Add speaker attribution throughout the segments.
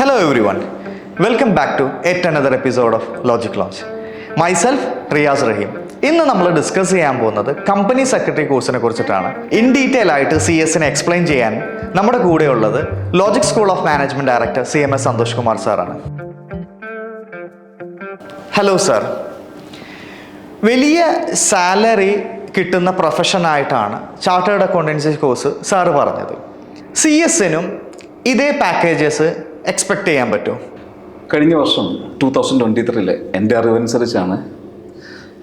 Speaker 1: Hello everyone, welcome back to yet another episode of Logic Launch. Myself, Riyaz Rahim. ഇന്ന് നമ്മൾ discuss ചെയ്യാൻ പോകുന്നത് company secretary കോഴ്സിനെ കുറിച്ചിട്ടാണ്. ഇൻ ഡീറ്റെയിൽ ആയിട്ട് CS-നെ എക്സ്പ്ലെയിൻ ചെയ്യാൻ നമ്മുടെ കൂടെയുള്ളത് logic school of management director CMS Santhosh Kumar സാറാണ്. Hello sir. വലിയ സാലറി കിട്ടുന്ന പ്രൊഫഷനായിട്ടാണ് ചാർട്ടേഡ് അക്കൗണ്ടൻസി കോഴ്സ് സാറ് പറഞ്ഞത്. CS-നും ഇതേ പാക്കേജസ് എക്സ്പെക്ട് ചെയ്യാൻ പറ്റുമോ?
Speaker 2: കഴിഞ്ഞ വർഷം 2023 എൻ്റെ അറിവനുസരിച്ചാണ്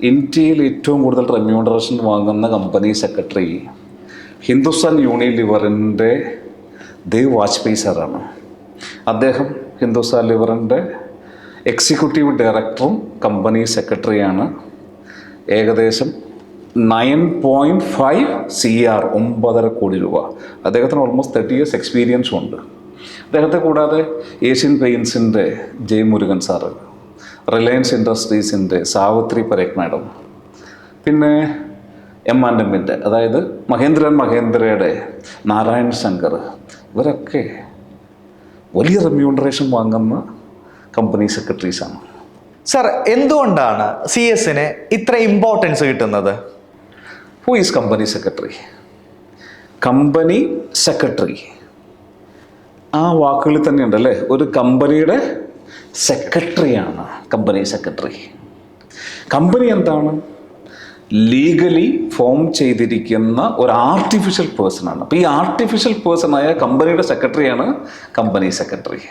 Speaker 2: ഇന്ത്യയിൽ ഏറ്റവും കൂടുതൽ റെമ്യൂണറേഷൻ വാങ്ങുന്ന കമ്പനി സെക്രട്ടറി ഹിന്ദുസ്ഥാൻ യൂണിലിവറിൻ്റെ ദേവ് വാജ്പേയി സാറാണ്. അദ്ദേഹം ഹിന്ദുസ്ഥാൻ ലിവറിൻ്റെ എക്സിക്യൂട്ടീവ് ഡയറക്ടറും കമ്പനി സെക്രട്ടറിയാണ്. ഏകദേശം 9.5 CR 9.5 കോടി രൂപ. അദ്ദേഹത്തിന് ഓൾമോസ്റ്റ് 30 years എക്സ്പീരിയൻസും ഉണ്ട്. അദ്ദേഹത്തെ കൂടാതെ ഏഷ്യൻ പെയിൻസിൻ്റെ മുരുകൻ സാറ്, റിലയൻസ് ഇൻഡസ്ട്രീസിൻ്റെ സാവിത്രി പരേഖ് മാഡം, പിന്നെ M&Mൻ്റെ അതായത് മഹേന്ദ്രയുടെ നാരായൺ ശങ്കർ, ഇവരൊക്കെ വലിയ റെമ്യൂണറേഷൻ വാങ്ങുന്ന കമ്പനി സെക്രട്ടറീസാണ്.
Speaker 1: സാർ, എന്തുകൊണ്ടാണ് CS-ന് ഇത്ര ഇമ്പോർട്ടൻസ് കിട്ടുന്നത്?
Speaker 2: Who is company secretary? Company secretary ആ വാക്കുകളിൽ തന്നെയുണ്ട് അല്ലേ. ഒരു കമ്പനിയുടെ സെക്രട്ടറിയാണ് കമ്പനി സെക്രട്ടറി. കമ്പനി എന്താണ്? ലീഗലി ഫോം ചെയ്തിരിക്കുന്ന ഒരു ആർട്ടിഫിഷ്യൽ പേഴ്സണാണ്. അപ്പോൾ ഈ ആർട്ടിഫിഷ്യൽ പേഴ്സണായ കമ്പനിയുടെ സെക്രട്ടറിയാണ് കമ്പനി സെക്രട്ടറി.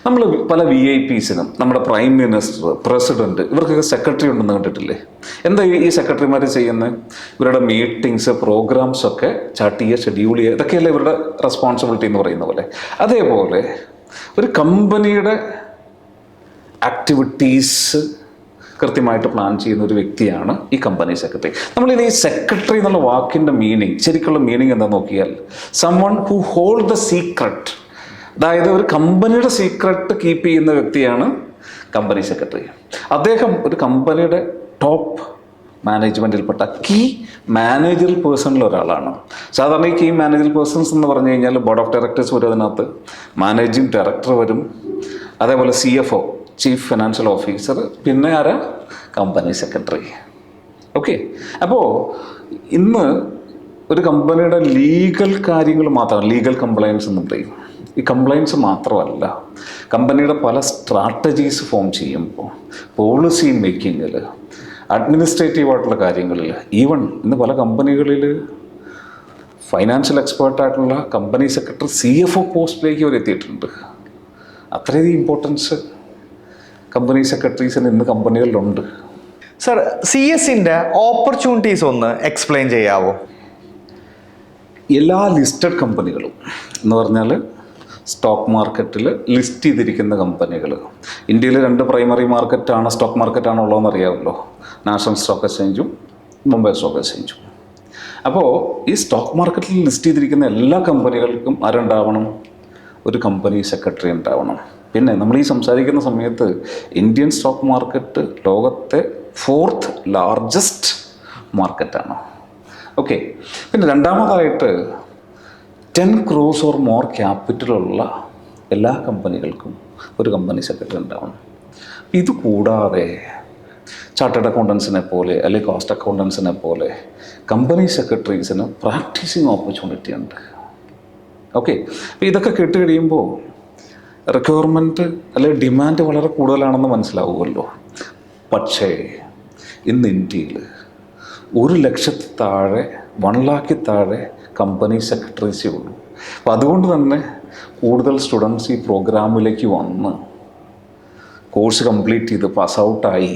Speaker 2: നമ്മൾ പല VIPs-നും നമ്മുടെ പ്രൈം മിനിസ്റ്റർ, പ്രസിഡന്റ്, ഇവർക്കൊക്കെ സെക്രട്ടറി ഉണ്ടെന്ന് കണ്ടിട്ടില്ലേ? എന്താ ഈ സെക്രട്ടറിമാർ ചെയ്യുന്നത്? ഇവരുടെ മീറ്റിങ്സ്, പ്രോഗ്രാംസ് ഒക്കെ ചാർട്ട് ചെയ്യുക, ഷെഡ്യൂൾ ചെയ്യുക, ഇതൊക്കെയല്ലേ ഇവരുടെ റെസ്പോൺസിബിലിറ്റി എന്ന് പറയുന്ന പോലെ. അതേപോലെ ഒരു കമ്പനിയുടെ ആക്ടിവിറ്റീസ് കൃത്യമായിട്ട് പ്ലാൻ ചെയ്യുന്ന ഒരു വ്യക്തിയാണ് ഈ കമ്പനി സെക്രട്ടറി. നമ്മളിനി ഈ സെക്രട്ടറി എന്നുള്ള വാക്കിൻ്റെ മീനിങ്, ശരിക്കുള്ള മീനിങ് എന്താ നോക്കിയാൽ, someone who hold the secret, അതായത് ഒരു കമ്പനിയുടെ സീക്രട്ട് കീപ്പ് ചെയ്യുന്ന വ്യക്തിയാണ് കമ്പനി സെക്രട്ടറി. അദ്ദേഹം ഒരു കമ്പനിയുടെ ടോപ്പ് മാനേജ്മെൻറ്റിൽപ്പെട്ട കീ മാനേജറൽ പേഴ്സണിൽ ഒരാളാണ്. സാധാരണ ഈ കീ മാനേജറൽ പേഴ്സൺസ് എന്ന് പറഞ്ഞു കഴിഞ്ഞാൽ ബോർഡ് ഓഫ് ഡയറക്ടേഴ്സ് വരും, അതിനകത്ത് മാനേജിങ് ഡയറക്ടർ വരും, അതേപോലെ CFO, ചീഫ് ഫിനാൻഷ്യൽ ഓഫീസർ, പിന്നെ ആരാ? Company secretary. ഓക്കെ. അപ്പോൾ ഇന്ന് ഒരു കമ്പനിയുടെ ലീഗൽ കാര്യങ്ങൾ മാത്രം, ലീഗൽ കംപ്ലയൻസ് എന്ന് പറയും. ഈ കംപ്ലയൻസ് മാത്രമല്ല, കമ്പനിയുടെ പല സ്ട്രാറ്റജീസ് ഫോം ചെയ്യുമ്പോൾ, പോളിസി മേക്കിങ്ങിൽ, അഡ്മിനിസ്ട്രേറ്റീവായിട്ടുള്ള കാര്യങ്ങളിൽ, ഈവൺ ഇന്ന് പല കമ്പനികളിൽ ഫൈനാൻഷ്യൽ എക്സ്പേർട്ടായിട്ടുള്ള കമ്പനി സെക്രട്ടറി CFO പോസ്റ്റിലേക്ക് വരെ എത്തിയിട്ടുണ്ട്. അത്രയധികം ഇമ്പോർട്ടൻസ് കമ്പനി സെക്രട്ടറീസിന് ഇന്ന് കമ്പനികളിലുണ്ട്.
Speaker 1: സർ, CS-ൻ്റെ ഓപ്പർച്യൂണിറ്റീസ് ഒന്ന് എക്സ്പ്ലെയിൻ ചെയ്യാവോ?
Speaker 2: എല്ലാ ലിസ്റ്റഡ് കമ്പനികളും എന്ന് പറഞ്ഞാൽ സ്റ്റോക്ക് മാർക്കറ്റിൽ ലിസ്റ്റ് ചെയ്തിരിക്കുന്ന കമ്പനികൾ, ഇന്ത്യയിൽ 2 പ്രൈമറി മാർക്കറ്റാണ്, സ്റ്റോക്ക് മാർക്കറ്റാണ് ഉള്ളതെന്ന് അറിയാമല്ലോ, നാഷണൽ സ്റ്റോക്ക് എക്സ്ചേഞ്ചും മുംബൈ സ്റ്റോക്ക് എക്സ്ചേഞ്ചും. അപ്പോൾ ഈ സ്റ്റോക്ക് മാർക്കറ്റിൽ ലിസ്റ്റ് ചെയ്തിരിക്കുന്ന എല്ലാ കമ്പനികൾക്കും ആരുണ്ടാവണം? ഒരു കമ്പനി സെക്രട്ടറി ഉണ്ടാവണം. പിന്നെ നമ്മൾ ഈ സംസാരിക്കുന്ന സമയത്ത് ഇന്ത്യൻ സ്റ്റോക്ക് മാർക്കറ്റ് ലോകത്തെ 4th ലാർജസ്റ്റ് മാർക്കറ്റാണ്. ഓക്കെ. പിന്നെ രണ്ടാമതായിട്ട് 10 crores or more ക്യാപിറ്റലുള്ള എല്ലാ കമ്പനികൾക്കും ഒരു കമ്പനി സെക്രട്ടറി ഉണ്ടാവണം. ഇത് കൂടാതെ ചാർട്ടേഡ് അക്കൗണ്ടൻസിനെ പോലെ അല്ലെങ്കിൽ കോസ്റ്റ് അക്കൗണ്ടൻസിനെ പോലെ കമ്പനി സെക്രട്ടറീസിന് പ്രാക്ടീസിങ് ഓപ്പർച്യൂണിറ്റി ഉണ്ട്. ഓക്കെ. അപ്പോൾ ഇതൊക്കെ കേട്ട് കഴിയുമ്പോൾ റിക്വയർമെൻറ്റ് അല്ലെങ്കിൽ ഡിമാൻഡ് വളരെ കൂടുതലാണെന്ന് മനസ്സിലാവുമല്ലോ. പക്ഷേ ഇന്ന് ഇന്ത്യയിൽ 1 ലക്ഷത്തിൽ താഴെ, 1 lakh താഴെ കമ്പനി സെക്രട്ടറീസേ ഉള്ളൂ. അപ്പോൾ അതുകൊണ്ട് തന്നെ കൂടുതൽ സ്റ്റുഡൻസ് ഈ പ്രോഗ്രാമിലേക്ക് വന്ന് കോഴ്സ് കംപ്ലീറ്റ് ചെയ്ത് പാസ് ഔട്ടായി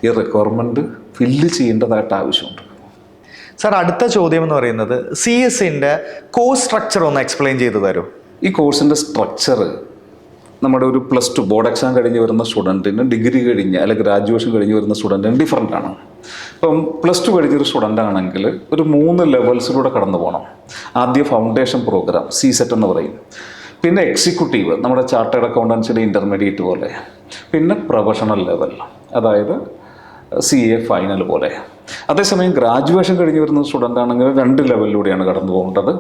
Speaker 2: ഈ റിക്വയർമെൻറ്റ് ഫില്ല് ചെയ്യേണ്ടതായിട്ട് ആവശ്യമുണ്ട്.
Speaker 1: സാർ, അടുത്ത ചോദ്യം എന്ന് പറയുന്നത് CS-ൻ്റെ കോഴ്സ് സ്ട്രക്ചർ ഒന്ന് എക്സ്പ്ലെയിൻ ചെയ്തു തരൂ.
Speaker 2: ഈ കോഴ്സിൻ്റെ സ്ട്രക്ചർ നമ്മുടെ ഒരു +2 ബോർഡ് എക്സാം കഴിഞ്ഞ് വരുന്ന സ്റ്റുഡൻറ്റിന്, ഡിഗ്രി കഴിഞ്ഞ് അല്ലെങ്കിൽ ഗ്രാജുവേഷൻ കഴിഞ്ഞ് വരുന്ന സ്റ്റുഡൻറ്റിന് ഡിഫറൻ്റ് ആണ്. ഇപ്പം +2 കഴിഞ്ഞൊരു സ്റ്റുഡൻ്റ് ആണെങ്കിൽ ഒരു 3 ലെവൽസിലൂടെ കടന്നു പോകണം. ആദ്യം ഫൗണ്ടേഷൻ പ്രോഗ്രാം CSET എന്ന് പറയും, പിന്നെ എക്സിക്യൂട്ടീവ് നമ്മുടെ ചാർട്ടേഡ് അക്കൗണ്ടൻസിയുടെ ഇൻ്റർമീഡിയറ്റ് പോലെ, പിന്നെ പ്രൊഫഷണൽ ലെവൽ, അതായത് CA ഫൈനൽ പോലെ. അതേസമയം ഗ്രാജുവേഷൻ കഴിഞ്ഞ് വരുന്ന സ്റ്റുഡൻ്റ് ആണെങ്കിൽ 2 ലെവലിലൂടെയാണ് കടന്നു പോകേണ്ടത്.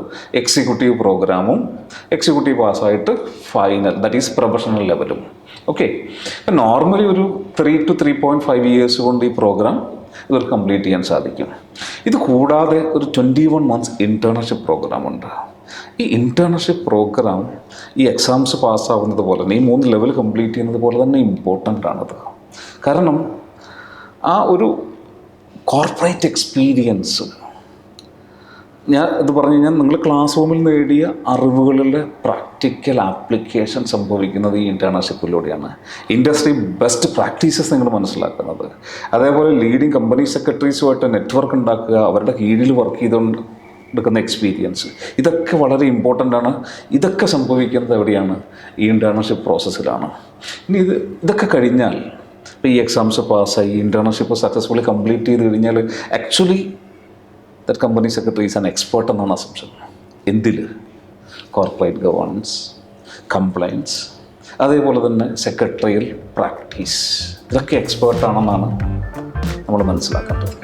Speaker 2: എക്സിക്യൂട്ടീവ് പ്രോഗ്രാമും എക്സിക്യൂട്ടീവ് പാസ്സായിട്ട് ഫൈനൽ, ദാറ്റ് ഈസ് പ്രൊഫഷണൽ ലെവലും. ഓക്കെ, ഇപ്പം നോർമലി ഒരു 3 to 3.5 ഇയേഴ്സ് കൊണ്ട് ഈ പ്രോഗ്രാം ഇവർക്ക് കംപ്ലീറ്റ് ചെയ്യാൻ സാധിക്കും. ഇത് കൂടാതെ ഒരു 21 months ഇൻറ്റേർണർഷിപ്പ് പ്രോഗ്രാം ഉണ്ട്. ഈ ഇൻറ്റേർണർഷിപ്പ് പ്രോഗ്രാം ഈ എക്സാംസ് പാസ്സാവുന്നത് പോലെ തന്നെ, ഈ 3 ലെവൽ കംപ്ലീറ്റ് ചെയ്യുന്നത് പോലെ തന്നെ ഇമ്പോർട്ടൻ്റ് ആണത്. കാരണം ആ ഒരു കോർപ്പറേറ്റ് എക്സ്പീരിയൻസ്, ഞാൻ ഇത് പറഞ്ഞു കഴിഞ്ഞാൽ നിങ്ങൾ ക്ലാസ് റൂമിൽ നേടിയ അറിവുകളിലെ പ്രാക്ടിക്കൽ ആപ്ലിക്കേഷൻ സംഭവിക്കുന്നത് ഈ ഇൻറ്റേർണർഷിപ്പിലൂടെയാണ്. ഇൻഡസ്ട്രി ബെസ്റ്റ് പ്രാക്ടീസസ് നിങ്ങൾ മനസ്സിലാക്കുന്നത്, അതേപോലെ ലീഡിങ് കമ്പനി സെക്രട്ടറീസുമായിട്ട് നെറ്റ്വർക്ക് ഉണ്ടാക്കുക, അവരുടെ കീഴിൽ വർക്ക് ചെയ്തുകൊണ്ട് എടുക്കുന്ന എക്സ്പീരിയൻസ്, ഇതൊക്കെ വളരെ ഇമ്പോർട്ടൻ്റ് ആണ്. ഇതൊക്കെ സംഭവിക്കുന്നത് എവിടെയാണ്? ഈ ഇൻറ്റേർണർഷിപ്പ് പ്രോസസ്സിലാണ്. ഇനി ഇതൊക്കെ കഴിഞ്ഞാൽ, ഇപ്പോൾ ഈ എക്സാംസ് പാസ്സായി ഇൻറ്റേർണർഷിപ്പ് സക്സസ്ഫുള്ളി കംപ്ലീറ്റ് ചെയ്ത് കഴിഞ്ഞാൽ actually that company secretary is an expert എന്നാണ് അസംഷൻ. എന്തിൽ? കോർപ്പറേറ്റ് ഗവേണൻസ്, കംപ്ലയൻസ്, അതേപോലെ തന്നെ സെക്രട്ടറിയൽ പ്രാക്ടീസ്, ഇതൊക്കെ എക്സ്പേർട്ടാണെന്നാണ് നമ്മൾ മനസ്സിലാക്കേണ്ടത്.